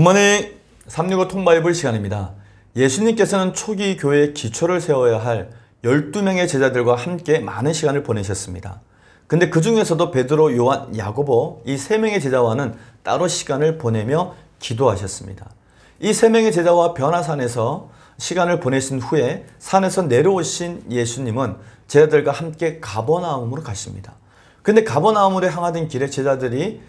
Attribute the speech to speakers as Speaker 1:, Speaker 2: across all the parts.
Speaker 1: 굿모닝 365 통바이블 시간입니다. 예수님께서는 초기 교회의 기초를 세워야 할 12명의 제자들과 함께 많은 시간을 보내셨습니다. 근데 그 중에서도 베드로, 요한, 야고보 이 3명의 제자와는 따로 시간을 보내며 기도하셨습니다. 이 3명의 제자와 변화산에서 시간을 보내신 후에 산에서 내려오신 예수님은 제자들과 함께 가버나움으로 가십니다. 근데 가버나움으로 향하던 길에 제자들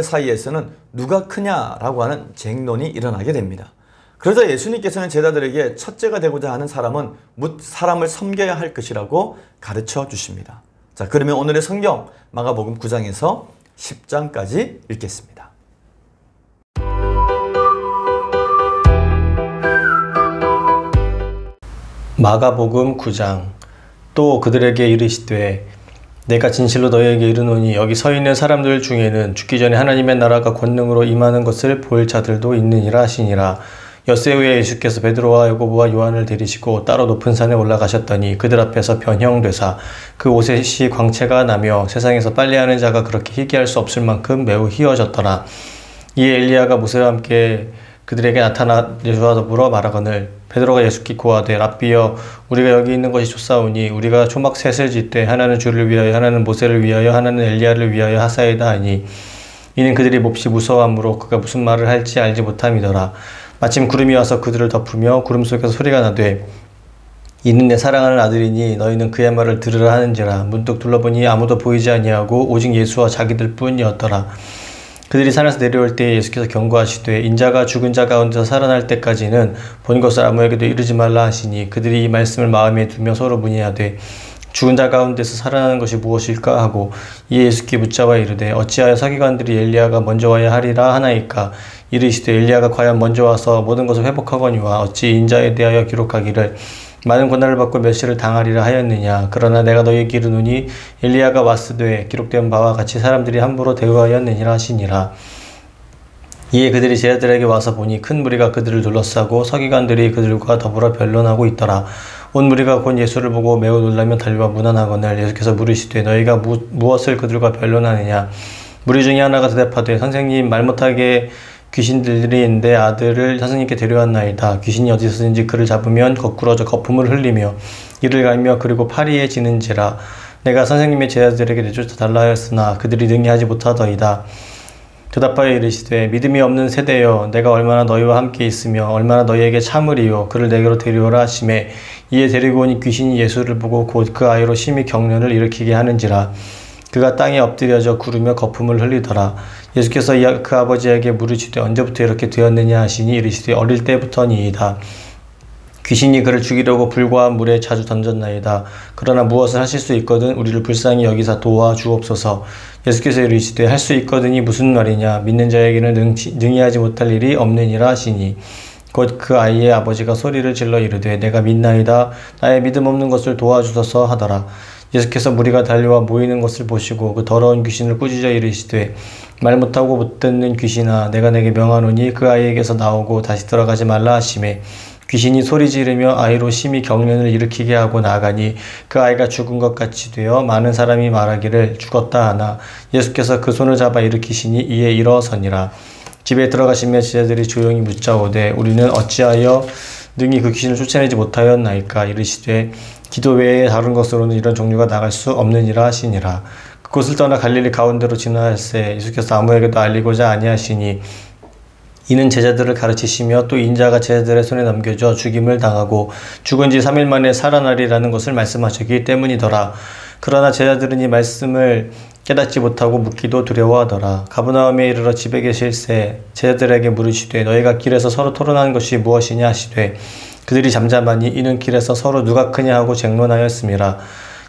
Speaker 1: 사이에서는 누가 크냐라고 하는 쟁론이 일어나게 됩니다. 그러자 예수님께서는 제자들에게 첫째가 되고자 하는 사람은 사람을 섬겨야 할 것이라고 가르쳐 주십니다. 자, 그러면 오늘의 성경 마가복음 9장에서 10장까지 읽겠습니다.
Speaker 2: 마가복음 9장. 또 그들에게 이르시되 내가 진실로 너희에게 이르노니 여기 서 있는 사람들 중에는 죽기 전에 하나님의 나라가 권능으로 임하는 것을 볼 자들도 있느니라 하시니라. 엿새 후에 예수께서 베드로와 야고보와 요한을 데리시고 따로 높은 산에 올라가셨더니 그들 앞에서 변형되사 그 옷의 광채가 나며 세상에서 빨래하는 자가 그렇게 희귀할 수 없을 만큼 매우 희어졌더라. 이에 엘리야가 모세와 함께 그들에게 나타나 예수와 더불어 말하거늘 베드로가 예수께 고하되 랍비여 우리가 여기 있는 것이 좋사오니 우리가 초막 셋을 짓되 하나는 주를 위하여 하나는 모세를 위하여 하나는 엘리야를 위하여 하사이다 하니 이는 그들이 몹시 무서워하므로 그가 무슨 말을 할지 알지 못함이더라. 마침 구름이 와서 그들을 덮으며 구름 속에서 소리가 나되 이는 내 사랑하는 아들이니 너희는 그의 말을 들으라 하는지라. 문득 둘러보니 아무도 보이지 아니하고 오직 예수와 자기들 뿐이었더라. 그들이 산에서 내려올 때에 예수께서 경고하시되 인자가 죽은 자 가운데서 살아날 때까지는 본 것을 아무에게도 이르지 말라 하시니 그들이 이 말씀을 마음에 두며 서로 문의하되 죽은 자 가운데서 살아나는 것이 무엇일까 하고 이에 예수께 묻자와 이르되 어찌하여 서기관들이 엘리야가 먼저 와야 하리라 하나이까. 이르시되 엘리야가 과연 먼저 와서 모든 것을 회복하거니와 어찌 인자에 대하여 기록하기를 많은 고난을 받고 멸시를 당하리라 하였느냐. 그러나 내가 너희에게 이르노니 엘리야가 왔으되 기록된 바와 같이 사람들이 함부로 대우하였느니라 하시니라. 이에 그들이 제자들에게 와서 보니 큰 무리가 그들을 둘러싸고 서기관들이 그들과 더불어 변론하고 있더라. 온 무리가 곧 예수를 보고 매우 놀라며 달려와 문안하거늘 예수께서 물으시되 너희가 무엇을 그들과 변론하느냐. 무리 중에 하나가 대답하되 선생님 말 못하게 귀신들이 내 아들을 선생님께 데려왔나이다. 귀신이 어디서든지 그를 잡으면 거꾸러져 거품을 흘리며 이를 갈며 그리고 파리에 지는지라. 내가 선생님의 제자들에게 내쫓아 달라 하였으나 그들이 능히 하지 못하더이다. 대답하여 이르시되 믿음이 없는 세대여 내가 얼마나 너희와 함께 있으며 얼마나 너희에게 참으리요. 그를 내게로 데려오라 하시매 이에 데리고 오니 귀신이 예수를 보고 곧 그 아이로 심히 경련을 일으키게 하는지라. 그가 땅에 엎드려져 구르며 거품을 흘리더라. 예수께서 그 아버지에게 물으시되 언제부터 이렇게 되었느냐 하시니 이르시되 어릴 때부터니이다. 귀신이 그를 죽이려고 불과 물에 자주 던졌나이다. 그러나 무엇을 하실 수 있거든 우리를 불쌍히 여기사 도와주옵소서. 예수께서 이르시되 할 수 있거든이 무슨 말이냐. 믿는 자에게는 능히 하지 못할 일이 없느니라 하시니 곧 그 아이의 아버지가 소리를 질러 이르되 내가 믿나이다. 나의 믿음 없는 것을 도와주소서 하더라. 예수께서 무리가 달려와 모이는 것을 보시고 그 더러운 귀신을 꾸짖어 이르시되 말 못하고 못 듣는 귀신아 내가 내게 명하노니 그 아이에게서 나오고 다시 들어가지 말라 하시매 귀신이 소리 지르며 아이로 심히 경련을 일으키게 하고 나가니 그 아이가 죽은 것 같이 되어 많은 사람이 말하기를 죽었다 하나 예수께서 그 손을 잡아 일으키시니 이에 일어서니라. 집에 들어가시며 제자들이 조용히 묻자오되 우리는 어찌하여 능히 그 귀신을 쫓아내지 못하였나이까. 이르시되 기도 외에 다른 것으로는 이런 종류가 나갈 수 없느니라 하시니라. 그곳을 떠나 갈릴리 가운데로 지나갈새 예수께서 아무에게도 알리고자 아니하시니 이는 제자들을 가르치시며 또 인자가 제자들의 손에 넘겨져 죽임을 당하고 죽은 지 3일 만에 살아나리라는 것을 말씀하셨기 때문이더라. 그러나 제자들은 이 말씀을 깨닫지 못하고 묻기도 두려워하더라. 가버나움에 이르러 집에 계실새 제자들에게 물으시되 너희가 길에서 서로 토론하는 것이 무엇이냐 하시되 그들이 잠잠하니 이는 길에서 서로 누가 크냐 하고 쟁론하였음이라.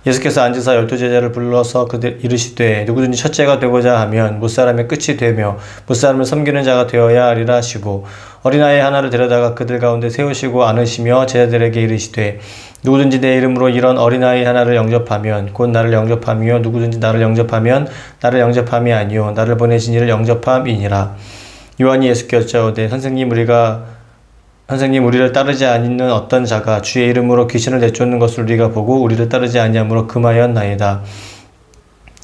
Speaker 2: 예수께서 앉으사 12제자를 불러서 그들 이르시되 누구든지 첫째가 되고자 하면 무사람의 끝이 되며 무사람을 섬기는 자가 되어야 하리라 하시고 어린아이 하나를 데려다가 그들 가운데 세우시고 안으시며 제자들에게 이르시되 누구든지 내 이름으로 이런 어린아이 하나를 영접하면 곧 나를 영접하며 누구든지 나를 영접하면 나를 영접함이 아니요 나를 보내신 이를 영접함이니라. 요한이 예수께 여짜오되 선생님 우리를 따르지 아니는 어떤 자가 주의 이름으로 귀신을 내쫓는 것을 우리가 보고 우리를 따르지 아니하므로 금하였나이다.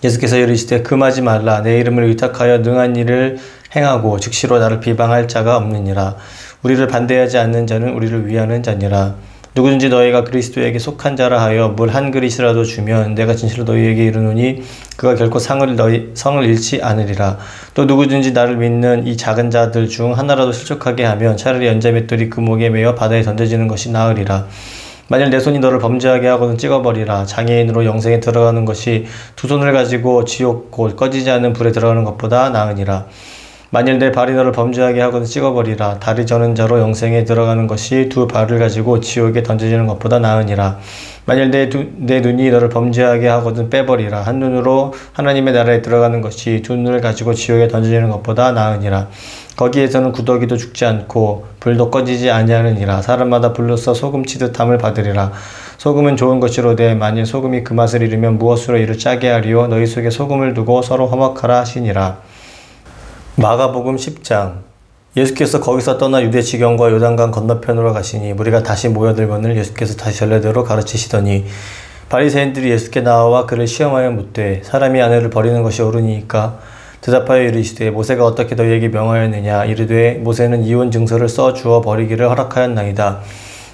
Speaker 2: 예수께서 이르시되 금하지 말라. 내 이름을 위탁하여 능한 일을 행하고 즉시로 나를 비방할 자가 없느니라. 우리를 반대하지 않는 자는 우리를 위하는 자니라. 누구든지 너희가 그리스도에게 속한 자라 하여 물 한 그릇이라도 주면 내가 진실로 너희에게 이르노니 그가 결코 성을 잃지 않으리라. 또 누구든지 나를 믿는 이 작은 자들 중 하나라도 실족하게 하면 차라리 연자맷돌이 그 목에 매어 바다에 던져지는 것이 나으리라. 만일 내 손이 너를 범죄하게 하거든 찍어버리라. 장애인으로 영생에 들어가는 것이 두 손을 가지고 지옥 곧 꺼지지 않는 불에 들어가는 것보다 나으니라. 만일 내 발이 너를 범죄하게 하거든 찍어버리라. 다리 저는 자로 영생에 들어가는 것이 두 발을 가지고 지옥에 던져지는 것보다 나으니라. 만일 내 눈이 너를 범죄하게 하거든 빼버리라. 한 눈으로 하나님의 나라에 들어가는 것이 두 눈을 가지고 지옥에 던져지는 것보다 나으니라. 거기에서는 구더기도 죽지 않고 불도 꺼지지 아니하느니라. 사람마다 불로써 소금 치듯함을 받으리라. 소금은 좋은 것이로되 만일 소금이 그 맛을 잃으면 무엇으로 이를 짜게 하리요. 너희 속에 소금을 두고 서로 화목하라 하시니라. 마가복음 10장. 예수께서 거기서 떠나 유대 지경과 요단강 건너편으로 가시니 무리가 다시 모여들거늘 예수께서 다시 전례대로 가르치시더니 바리새인들이 예수께 나와 그를 시험하여 묻되 사람이 아내를 버리는 것이 옳으니까 대답하여 이르시되 모세가 어떻게 너희에게 명하였느냐. 이르되 모세는 이혼 증서를 써 주어 버리기를 허락하였나이다.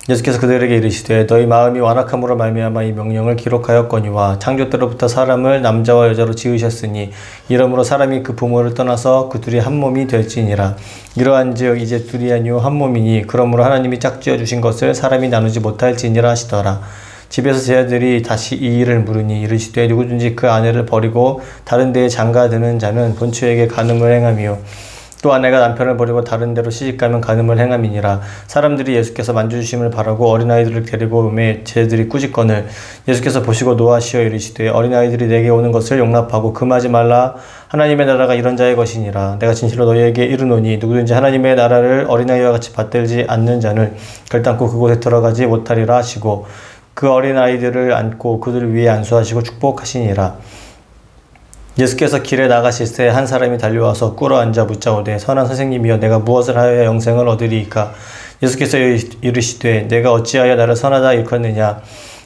Speaker 2: 예수께서 그들에게 이르시되 너희 마음이 완악함으로 말미암아 이 명령을 기록하였거니와 창조 때로부터 사람을 남자와 여자로 지으셨으니 이러므로 사람이 그 부모를 떠나서 그 둘이 한 몸이 될지니라. 이러한즉 이제 둘이 아니요 한 몸이니 그러므로 하나님이 짝지어 주신 것을 사람이 나누지 못할지니라 하시더라. 집에서 제자들이 다시 이 일을 물으니 이르시되 누구든지 그 아내를 버리고 다른 데에 장가드는 자는 본처에게 간음을 행하며 또 아내가 남편을 버리고 다른 데로 시집가면 간음을 행함이니라. 사람들이 예수께서 만져주심을 바라고 어린아이들을 데리고 오매 제자들이 꾸짖거늘 예수께서 보시고 노하시어 이르시되 어린아이들이 내게 오는 것을 용납하고 금하지 말라. 하나님의 나라가 이런 자의 것이니라. 내가 진실로 너희에게 이르노니 누구든지 하나님의 나라를 어린아이와 같이 받들지 않는 자는 결단코 그곳에 들어가지 못하리라 하시고 그 어린아이들을 안고 그들 위에 안수하시고 축복하시니라. 예수께서 길에 나가실새 한 사람이 달려와서 꿇어앉아 묻자오되 선한 선생님이여 내가 무엇을 하여야 영생을 얻으리이까. 예수께서 이르시되 내가 어찌하여 나를 선하다 일컫느냐.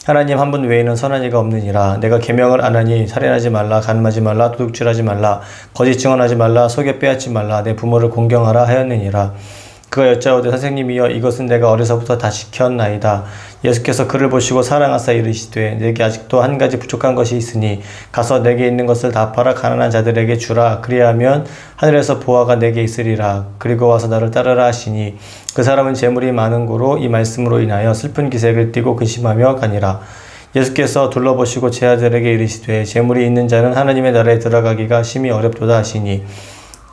Speaker 2: 하나님 한 분 외에는 선한 이가 없느니라. 내가 계명을 안 하니 살인하지 말라, 간음하지 말라, 도둑질하지 말라, 거짓 증언하지 말라, 속여 빼앗지 말라, 내 부모를 공경하라 하였느니라. 그가 여짜오되 선생님이여 이것은 내가 어려서부터 다 지켰나이다. 예수께서 그를 보시고 사랑하사 이르시되 내게 아직도 한 가지 부족한 것이 있으니 가서 내게 있는 것을 다 팔아 가난한 자들에게 주라. 그리하면 하늘에서 보화가 내게 있으리라. 그리고 와서 나를 따르라 하시니 그 사람은 재물이 많은 고로 이 말씀으로 인하여 슬픈 기색을 띠고 근심하며 가니라. 예수께서 둘러보시고 제자들에게 이르시되 재물이 있는 자는 하나님의 나라에 들어가기가 심히 어렵도다 하시니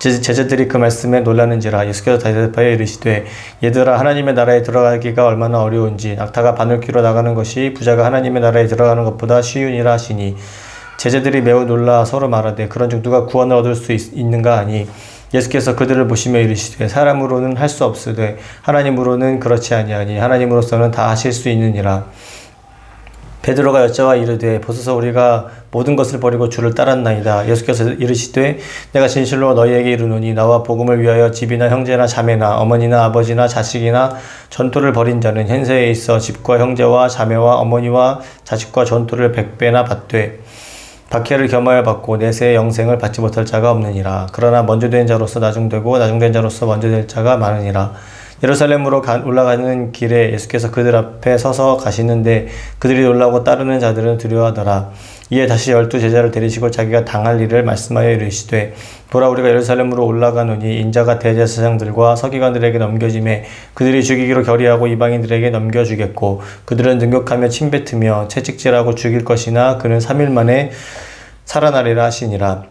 Speaker 2: 제자들이 그 말씀에 놀라는지라. 예수께서 대답하여 이르시되 얘들아 하나님의 나라에 들어가기가 얼마나 어려운지 낙타가 바늘귀로 나가는 것이 부자가 하나님의 나라에 들어가는 것보다 쉬우니라 하시니 제자들이 매우 놀라 서로 말하되 그런즉 누가 구원을 얻을 수 있는가 하니 예수께서 그들을 보시며 이르시되 사람으로는 할 수 없으되 하나님으로는 그렇지 아니하니 하나님으로서는 다 하실 수 있느니라. 베드로가 여짜와 이르되 보소서 우리가 모든 것을 버리고 주를 따랐나이다. 예수께서 이르시되 내가 진실로 너희에게 이르노니 나와 복음을 위하여 집이나 형제나 자매나 어머니나 아버지나 자식이나 전토를 벌인 자는 현세에 있어 집과 형제와 자매와 어머니와 자식과 전토를 100배나 받되 박해를 겸하여 받고 내세의 영생을 받지 못할 자가 없느니라. 그러나 먼저 된 자로서 나중되고 나중된 자로서 먼저 될 자가 많으니라. 예루살렘으로 올라가는 길에 예수께서 그들 앞에 서서 가시는데 그들이 놀라고 따르는 자들은 두려워하더라. 이에 다시 12 제자를 데리시고 자기가 당할 일을 말씀하여 이르시되 보라 우리가 예루살렘으로 올라가노니 인자가 대제사장들과 서기관들에게 넘겨짐에 그들이 죽이기로 결의하고 이방인들에게 넘겨주겠고 그들은 능욕하며 침뱉으며 채찍질하고 죽일 것이나 그는 3일 만에 살아나리라 하시니라.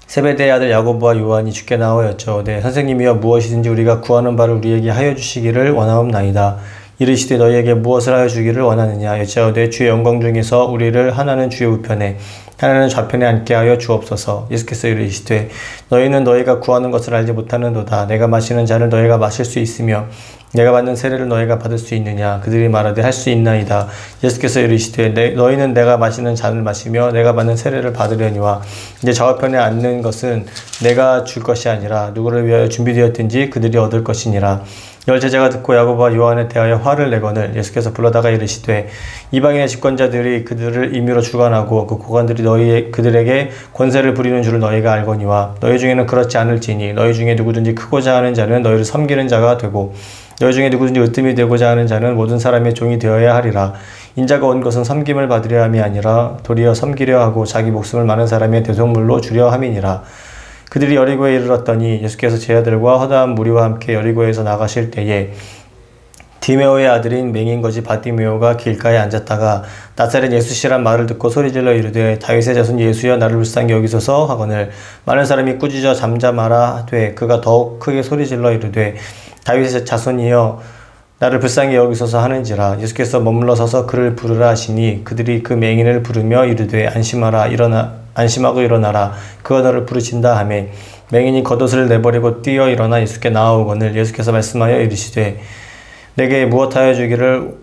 Speaker 2: 세베대의 아들 야고보와 요한이 주께 나와 여짜오되 선생님이여 무엇이든지 우리가 구하는 바를 우리에게 하여 주시기를 원하옵나이다. 이르시되 너희에게 무엇을 하여 주기를 원하느냐. 여짜오되 주의 영광 중에서 우리를 하나는 주의 우편에 하나는 좌편에 앉게 하여 주옵소서. 예수께서 이르시되 너희는 너희가 구하는 것을 알지 못하는도다. 내가 마시는 잔을 너희가 마실 수 있으며 내가 받는 세례를 너희가 받을 수 있느냐. 그들이 말하되 할 수 있나이다. 예수께서 이르시되 너희는 내가 마시는 잔을 마시며 내가 받는 세례를 받으려니와 이제 좌우편에 앉는 것은 내가 줄 것이 아니라 누구를 위하여 준비되었든지 그들이 얻을 것이니라. 열 제자가 듣고 야고보와 요한에 대하여 화를 내거늘 예수께서 불러다가 이르시되 이방인의 집권자들이 그들을 임의로 주관하고 그 고관들이 그들에게 권세를 부리는 줄을 너희가 알거니와 너희 중에는 그렇지 않을지니 너희 중에 누구든지 크고자 하는 자는 너희를 섬기는 자가 되고 너희 중에 누구든지 으뜸이 되고자 하는 자는 모든 사람의 종이 되어야 하리라. 인자가 온 것은 섬김을 받으려 함이 아니라 도리어 섬기려 하고 자기 목숨을 많은 사람의 대속물로 주려 함이니라. 그들이 여리고에 이르렀더니 예수께서 제자들과 허다한 무리와 함께 여리고에서 나가실 때에 디메오의 아들인 맹인 거지 바디메오가 길가에 앉았다가 나사렛 예수시란 말을 듣고 소리질러 이르되 다윗의 자손 예수여 나를 불쌍히 여기소서 하거늘 많은 사람이 꾸짖어 잠잠하라 하되 그가 더욱 크게 소리질러 이르되 다윗의 자손이여 나를 불쌍히 여기소서 하는지라. 예수께서 머물러 서서 그를 부르라 하시니 그들이 그 맹인을 부르며 이르되 안심하고 일어나라. 그가 너를 부르신다 하매 맹인이 겉옷을 내버리고 뛰어 일어나 예수께 나아오거늘 예수께서 말씀하여 이르시되 내게 무엇하여 주기를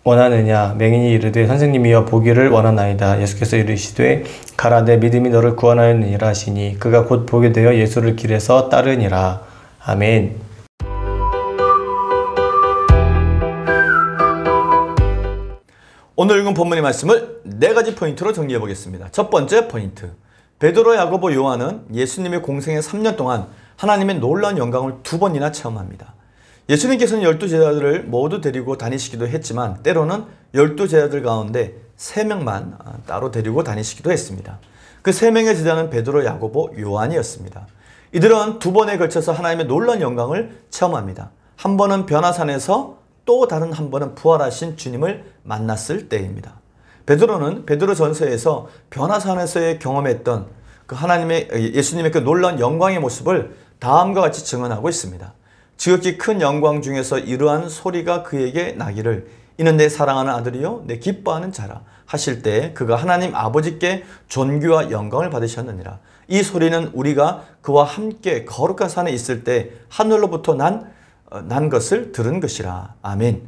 Speaker 2: 원하느냐. 맹인이 이르되 선생님이여 보기를 원하나이다. 예수께서 이르시되 가라 내 믿음이 너를 구원하였느니라 하시니 그가 곧 보게 되어 예수를 길에서 따르니라. 아멘.
Speaker 1: 오늘 읽은 본문의 말씀을 4가지 포인트로 정리해 보겠습니다. 첫 번째 포인트, 베드로, 야고보, 요한은 예수님의 공생의 3년 동안 하나님의 놀라운 영광을 2번이나 체험합니다. 예수님께서는 12제자들을 모두 데리고 다니시기도 했지만 때로는 12제자들 가운데 3명만 따로 데리고 다니시기도 했습니다. 그 3명의 제자는 베드로, 야고보, 요한이었습니다. 이들은 2번에 걸쳐서 하나님의 놀라운 영광을 체험합니다. 한 번은 변화산에서 또 다른 한 번은 부활하신 주님을 만났을 때입니다. 베드로는 베드로전서에서 변화산에서의 경험했던 그 예수님의 그 놀라운 영광의 모습을 다음과 같이 증언하고 있습니다. 지극히 큰 영광 중에서 이러한 소리가 그에게 나기를 이는 내 사랑하는 아들이요 내 기뻐하는 자라 하실 때 그가 하나님 아버지께 존귀와 영광을 받으셨느니라. 이 소리는 우리가 그와 함께 거룩한 산에 있을 때 하늘로부터 난 것을 들은 것이라. 아멘.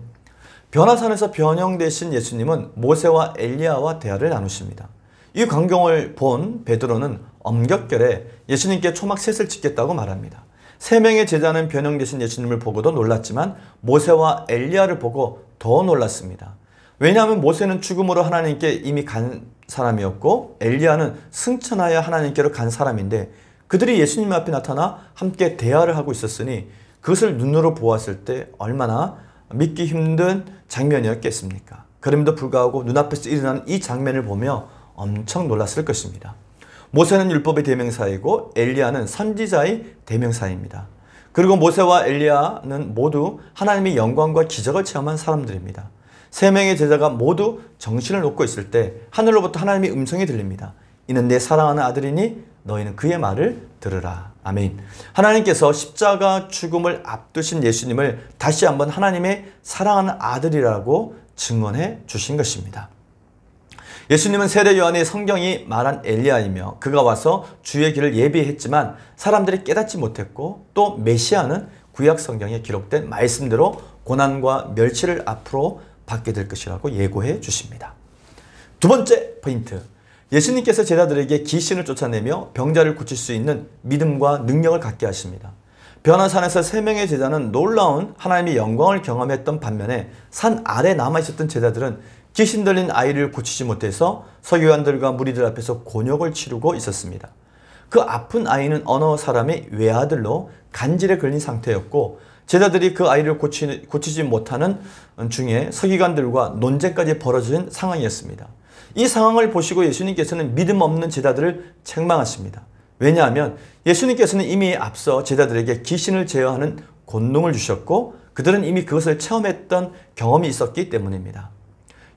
Speaker 1: 변화산에서 변형되신 예수님은 모세와 엘리야와 대화를 나누십니다. 이 광경을 본 베드로는 엄격결에 예수님께 초막 셋을 짓겠다고 말합니다. 3명의 제자는 변형되신 예수님을 보고도 놀랐지만 모세와 엘리야를 보고 더 놀랐습니다. 왜냐하면 모세는 죽음으로 하나님께 이미 간 사람이었고 엘리야는 승천하여 하나님께로 간 사람인데 그들이 예수님 앞에 나타나 함께 대화를 하고 있었으니 그것을 눈으로 보았을 때 얼마나 믿기 힘든 장면이었겠습니까? 그럼에도 불구하고 눈앞에서 일어난 이 장면을 보며 엄청 놀랐을 것입니다. 모세는 율법의 대명사이고 엘리야는 선지자의 대명사입니다. 그리고 모세와 엘리야는 모두 하나님의 영광과 기적을 체험한 사람들입니다. 3명의 제자가 모두 정신을 놓고 있을 때 하늘로부터 하나님의 음성이 들립니다. 이는 내 사랑하는 아들이니 너희는 그의 말을 들으라. 아멘. 하나님께서 십자가 죽음을 앞두신 예수님을 다시 한번 하나님의 사랑하는 아들이라고 증언해 주신 것입니다. 예수님은 세례 요한의 성경이 말한 엘리야이며 그가 와서 주의 길을 예비했지만 사람들이 깨닫지 못했고 또 메시아는 구약 성경에 기록된 말씀대로 고난과 멸치를 앞으로 받게 될 것이라고 예고해 주십니다. 두 번째 포인트, 예수님께서 제자들에게 귀신을 쫓아내며 병자를 고칠 수 있는 믿음과 능력을 갖게 하십니다. 변화산에서 3명의 제자는 놀라운 하나님의 영광을 경험했던 반면에 산 아래 남아있었던 제자들은 귀신 들린 아이를 고치지 못해서 서기관들과 무리들 앞에서 곤욕을 치르고 있었습니다. 그 아픈 아이는 어느 사람의 외아들로 간질에 걸린 상태였고 제자들이 그 아이를 고치지 못하는 중에 서기관들과 논쟁까지 벌어진 상황이었습니다. 이 상황을 보시고 예수님께서는 믿음 없는 제자들을 책망하십니다. 왜냐하면 예수님께서는 이미 앞서 제자들에게 귀신을 제어하는 권능을 주셨고 그들은 이미 그것을 체험했던 경험이 있었기 때문입니다.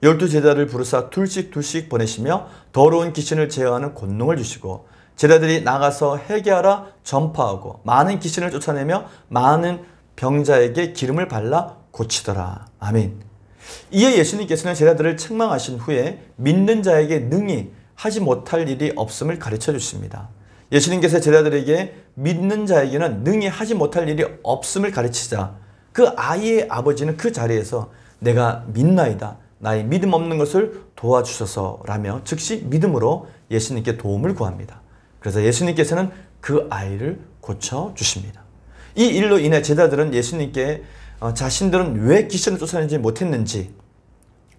Speaker 1: 12제자를 부르사 둘씩 보내시며 더러운 귀신을 제어하는 권능을 주시고 제자들이 나가서 회개하라 전파하고 많은 귀신을 쫓아내며 많은 병자에게 기름을 발라 고치더라. 아멘. 이에 예수님께서는 제자들을 책망하신 후에 믿는 자에게 능히 하지 못할 일이 없음을 가르쳐 주십니다. 예수님께서 제자들에게 믿는 자에게는 능히 하지 못할 일이 없음을 가르치자 그 아이의 아버지는 그 자리에서 내가 믿나이다. 나의 믿음 없는 것을 도와주소서라며 즉시 믿음으로 예수님께 도움을 구합니다. 그래서 예수님께서는 그 아이를 고쳐주십니다. 이 일로 인해 제자들은 예수님께 자신들은 왜 귀신을 쫓아내지 못했는지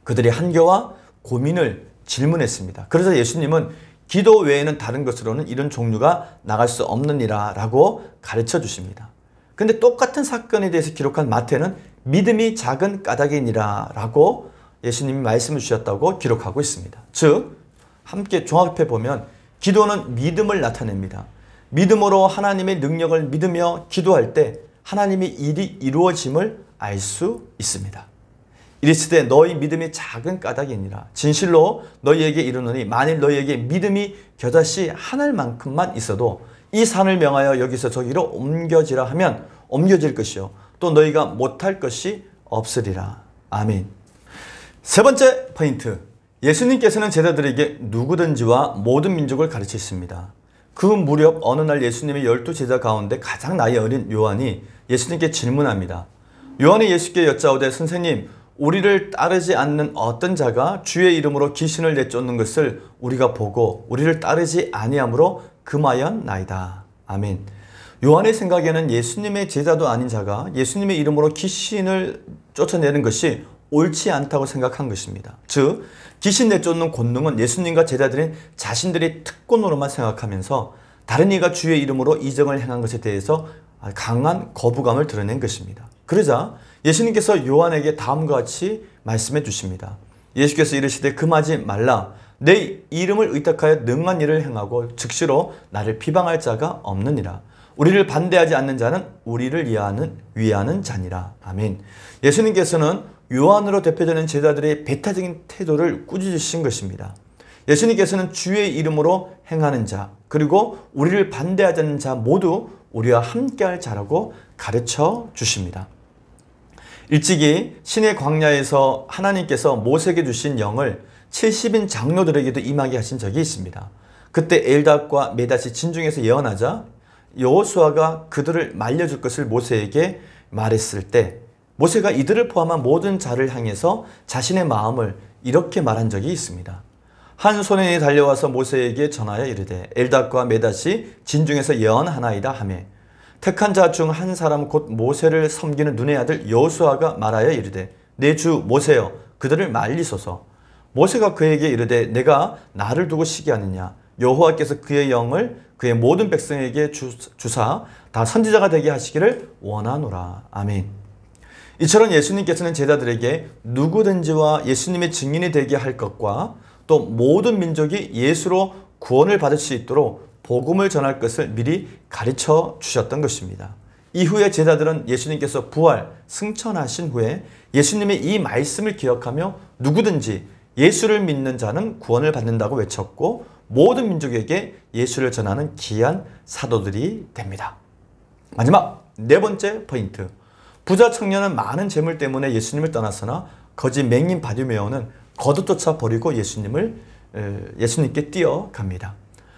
Speaker 1: 그들의 한계와 고민을 질문했습니다. 그래서 예수님은 기도 외에는 다른 것으로는 이런 종류가 나갈 수 없느니라 라고 가르쳐 주십니다. 근데 똑같은 사건에 대해서 기록한 마태는 믿음이 작은 까닭이니라 라고 예수님이 말씀을 주셨다고 기록하고 있습니다. 즉 함께 종합해 보면 기도는 믿음을 나타냅니다. 믿음으로 하나님의 능력을 믿으며 기도할 때 하나님의 일이 이루어짐을 알 수 있습니다. 이르시되 너희 믿음이 작은 까닭이니라. 진실로 너희에게 이르노니 만일 너희에게 믿음이 겨자씨 한 알만큼만 있어도 이 산을 명하여 여기서 저기로 옮겨지라 하면 옮겨질 것이요 또 너희가 못할 것이 없으리라. 아멘. 세 번째 포인트. 예수님께서는 제자들에게 누구든지와 모든 민족을 가르치십니다. 그 무렵 어느 날 예수님의 12 제자 가운데 가장 나이 어린 요한이 예수님께 질문합니다. 요한이 예수께 여짜오되 선생님 우리를 따르지 않는 어떤 자가 주의 이름으로 귀신을 내쫓는 것을 우리가 보고 우리를 따르지 아니함으로 금하였나이다. 아멘. 요한의 생각에는 예수님의 제자도 아닌 자가 예수님의 이름으로 귀신을 쫓아내는 것이 옳지 않다고 생각한 것입니다. 즉 귀신 내쫓는 권능은 예수님과 제자들인 자신들의 특권으로만 생각하면서 다른 이가 주의 이름으로 이적을 행한 것에 대해서 강한 거부감을 드러낸 것입니다. 그러자 예수님께서 요한에게 다음과 같이 말씀해 주십니다. 예수께서 이르시되 금하지 말라. 내 이름을 의탁하여 능한 일을 행하고 즉시로 나를 비방할 자가 없느니라. 우리를 반대하지 않는 자는 우리를 위하는 자니라. 아멘. 예수님께서는 요한으로 대표되는 제자들의 배타적인 태도를 꾸짖으신 것입니다. 예수님께서는 주의 이름으로 행하는 자 그리고 우리를 반대하지 않는 자 모두 우리와 함께할 자라고 가르쳐 주십니다. 일찍이 신의 광야에서 하나님께서 모세에게 주신 영을 70인 장로들에게도 임하게 하신 적이 있습니다. 그때 엘닷과 메닷이 진중에서 예언하자 여호수아가 그들을 말려줄 것을 모세에게 말했을 때 모세가 이들을 포함한 모든 자를 향해서 자신의 마음을 이렇게 말한 적이 있습니다. 한 소년이 달려와서 모세에게 전하여 이르되 엘닷과 메닷이 진중에서 예언하나이다 하매 택한 자 중 한 사람 곧 모세를 섬기는 눈의 아들 여호수아가 말하여 이르되 내 주 모세여 그들을 말리소서. 모세가 그에게 이르되 내가 나를 두고 시기하느냐. 여호와께서 그의 영을 그의 모든 백성에게 주사 다 선지자가 되게 하시기를 원하노라. 아멘. 이처럼 예수님께서는 제자들에게 누구든지와 예수님의 증인이 되게 할 것과 또 모든 민족이 예수로 구원을 받을 수 있도록 복음을 전할 것을 미리 가르쳐 주셨던 것입니다. 이후에 제자들은 예수님께서 부활, 승천하신 후에 예수님의 이 말씀을 기억하며 누구든지 예수를 믿는 자는 구원을 받는다고 외쳤고 모든 민족에게 예수를 전하는 귀한 사도들이 됩니다. 마지막 네 번째 포인트. 부자 청년은 많은 재물 때문에 예수님을 떠났으나 거지 맹인 바디메오는 거듭쫓아 버리고 예수님께 뛰어갑니다.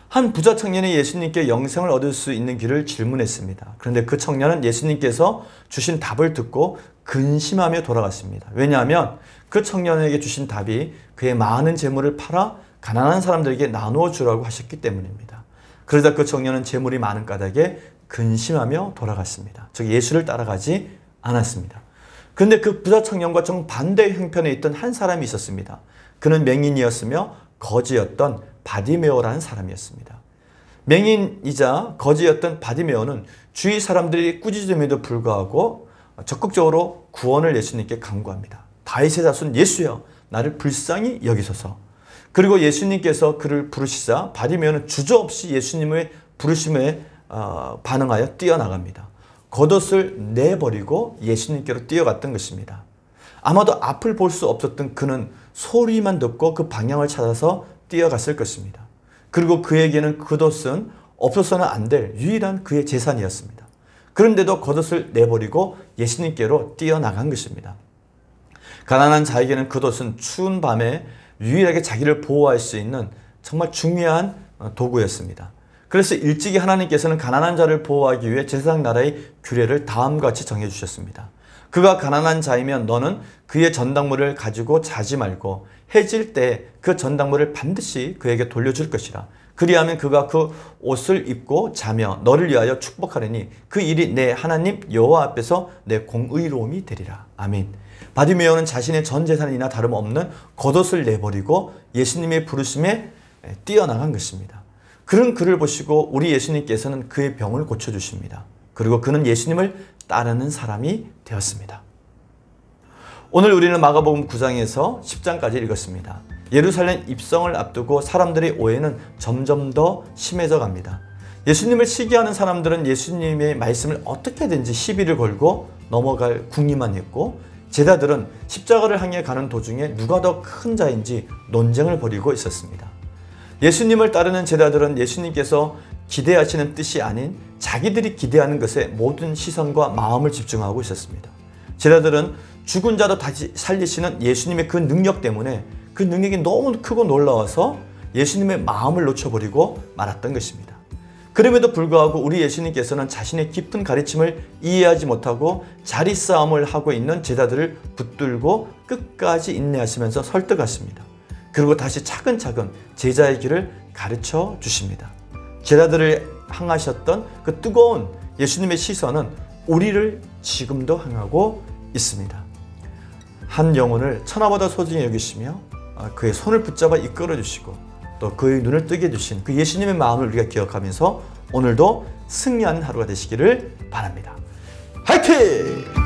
Speaker 1: 한 부자 청년이 예수님께 영생을 얻을 수 있는 길을 질문했습니다. 그런데 그 청년은 예수님께서 주신 답을 듣고 근심하며 돌아갔습니다. 왜냐하면 그 청년에게 주신 답이 그의 많은 재물을 팔아 가난한 사람들에게 나누어 주라고 하셨기 때문입니다. 그러자 그 청년은 재물이 많은 까닭에 근심하며 돌아갔습니다. 즉 예수를 따라가지 않았습니다. 그런데 그 부자 청년과 정반대의 형편에 있던 한 사람이 있었습니다. 그는 맹인이었으며 거지였던 바디메오라는 사람이었습니다. 맹인이자 거지였던 바디메오는 주위 사람들이 꾸짖음에도 불구하고 적극적으로 구원을 예수님께 간구합니다. 다윗의 자손 예수여 나를 불쌍히 여기소서. 그리고 예수님께서 그를 부르시자 바디메오는 주저없이 예수님의 부르심에 반응하여 뛰어나갑니다. 겉옷을 내버리고 예수님께로 뛰어갔던 것입니다. 아마도 앞을 볼 수 없었던 그는 소리만 듣고 그 방향을 찾아서 뛰어갔을 것입니다. 그리고 그에게는 겉옷은 없어서는 안 될 유일한 그의 재산이었습니다. 그런데도 겉옷을 내버리고 예수님께로 뛰어나간 것입니다. 가난한 자에게는 겉옷은 추운 밤에 유일하게 자기를 보호할 수 있는 정말 중요한 도구였습니다. 그래서 일찍이 하나님께서는 가난한 자를 보호하기 위해 제사장 나라의 규례를 다음과 같이 정해주셨습니다. 그가 가난한 자이면 너는 그의 전당물을 가지고 자지 말고 해질 때 그 전당물을 반드시 그에게 돌려줄 것이라. 그리하면 그가 그 옷을 입고 자며 너를 위하여 축복하려니 그 일이 내 하나님 여호와 앞에서 내 공의로움이 되리라. 아멘. 바디메오는 자신의 전 재산이나 다름없는 겉옷을 내버리고 예수님의 부르심에 뛰어나간 것입니다. 그런 그를 보시고 우리 예수님께서는 그의 병을 고쳐주십니다. 그리고 그는 예수님을 따르는 사람이 되었습니다. 오늘 우리는 마가복음 9장에서 10장까지 읽었습니다. 예루살렘 입성을 앞두고 사람들의 오해는 점점 더 심해져 갑니다. 예수님을 시기하는 사람들은 예수님의 말씀을 어떻게든지 시비를 걸고 넘어갈 궁리만 했고, 제자들은 십자가를 향해 가는 도중에 누가 더 큰 자인지 논쟁을 벌이고 있었습니다. 예수님을 따르는 제자들은 예수님께서 기대하시는 뜻이 아닌 자기들이 기대하는 것에 모든 시선과 마음을 집중하고 있었습니다. 제자들은 죽은 자도 다시 살리시는 예수님의 그 능력 때문에 그 능력이 너무 크고 놀라워서 예수님의 마음을 놓쳐버리고 말았던 것입니다. 그럼에도 불구하고 우리 예수님께서는 자신의 깊은 가르침을 이해하지 못하고 자리싸움을 하고 있는 제자들을 붙들고 끝까지 인내하시면서 설득하십니다. 그리고 다시 차근차근 제자의 길을 가르쳐 주십니다. 제자들을 향하셨던 그 뜨거운 예수님의 시선은 우리를 지금도 향하고 있습니다. 한 영혼을 천하보다 소중히 여기시며 그의 손을 붙잡아 이끌어 주시고 또 그의 눈을 뜨게 해주신 그 예수님의 마음을 우리가 기억하면서 오늘도 승리하는 하루가 되시기를 바랍니다. 화이팅!